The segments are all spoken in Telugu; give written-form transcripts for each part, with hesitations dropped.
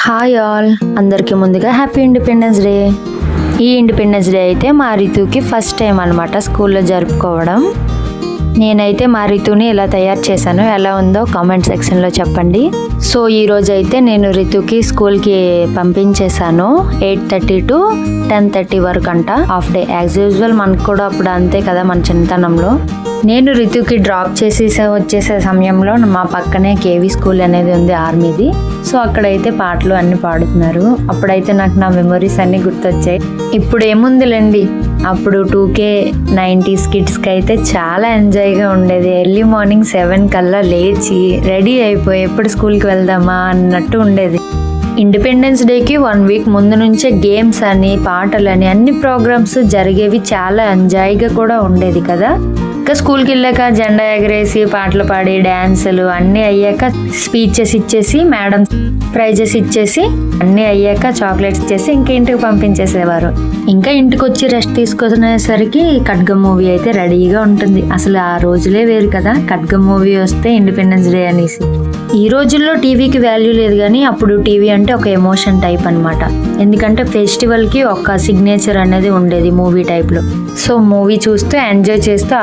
హాయ్ ఆల్, అందరికీ ముందుగా హ్యాపీ ఇండిపెండెన్స్ డే. ఈ ఇండిపెండెన్స్ డే అయితే మా రితుకి ఫస్ట్ టైం అనమాట స్కూల్లో జరుపుకోవడం. నేనైతే మా రితుని ఎలా తయారు చేశానో, ఎలా ఉందో కామెంట్ సెక్షన్లో చెప్పండి. సో ఈరోజు అయితే నేను రితుకి స్కూల్కి పంపించేశాను. 8:30 to 10:30 వరకు అంట, హాఫ్ డే. యాజ్ యూజువల్ మనకు కూడా అప్పుడు అంతే కదా మన చిన్నతనంలో. నేను రితుకి డ్రాప్ చేసి వచ్చేసే సమయంలో మా పక్కనే కేవీ స్కూల్ అనేది ఉంది, ఆర్మీది. సో అక్కడైతే పాటలు అన్ని పాడుతున్నారు. అప్పుడైతే నాకు నా మెమరీస్ అన్ని గుర్తొచ్చాయి. ఇప్పుడు ఏముందిలేండి, అప్పుడు 2K 90s కిడ్స్కి అయితే చాలా ఎంజాయ్గా ఉండేది. ఎర్లీ మార్నింగ్ 7 కల్లా లేచి రెడీ అయిపోయి ఎప్పుడు స్కూల్కి వెళ్దామా అన్నట్టు ఉండేది. ఇండిపెండెన్స్ డేకి 1 వీక్ ముందు నుంచే గేమ్స్ అని, పాటలని, అన్ని ప్రోగ్రామ్స్ జరిగేవి. చాలా ఎంజాయ్గా కూడా ఉండేది కదా. ఇంకా స్కూల్కి వెళ్ళాక జెండా ఎగరేసి, పాటలు పాడి, డ్యాన్సులు అన్నీ అయ్యాక స్పీచెస్ ఇచ్చేసి, మేడం ప్రైజెస్ ఇచ్చేసి, అన్నీ అయ్యాక చాక్లెట్స్ ఇచ్చేసి ఇంకా ఇంటికి పంపించేసేవారు. ఇంకా ఇంటికి వచ్చి రెస్ట్ తీసుకునేసరికి ఖడ్గం మూవీ అయితే రెడీగా ఉంటుంది. అసలు ఆ రోజులే వేరు కదా, ఖడ్గం మూవీ వస్తే ఇండిపెండెన్స్ డే అనేసి. ఈ రోజుల్లో టీవీకి వాల్యూ లేదు, కానీ అప్పుడు టీవీ అంటే ఒక ఎమోషన్ టైప్ అనమాట. ఎందుకంటే ఫెస్టివల్కి ఒక సిగ్నేచర్ అనేది ఉండేది మూవీ టైప్లో. సో మూవీ చూస్తూ ఎంజాయ్ చేస్తూ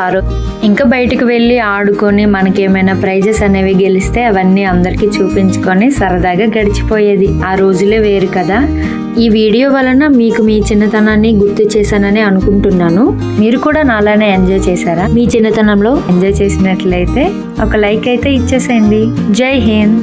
ఇంకా బయటకు వెళ్ళి ఆడుకొని మనకేమైనా ప్రైజెస్ అనేవి గెలిస్తే అవన్నీ అందరికీ చూపించుకొని సరదాగా గడిచిపోయేది. ఆ రోజులే వేరు కదా. ఈ వీడియో వలన మీకు మీ చిన్నతనాన్ని గుర్తు చేశానని అనుకుంటున్నాను. మీరు కూడా నాలానే ఎంజాయ్ చేశారా? మీ చిన్నతనంలో ఎంజాయ్ చేసినట్లయితే ఒక లైక్ అయితే ఇచ్చేసేయండి. జై హింద్.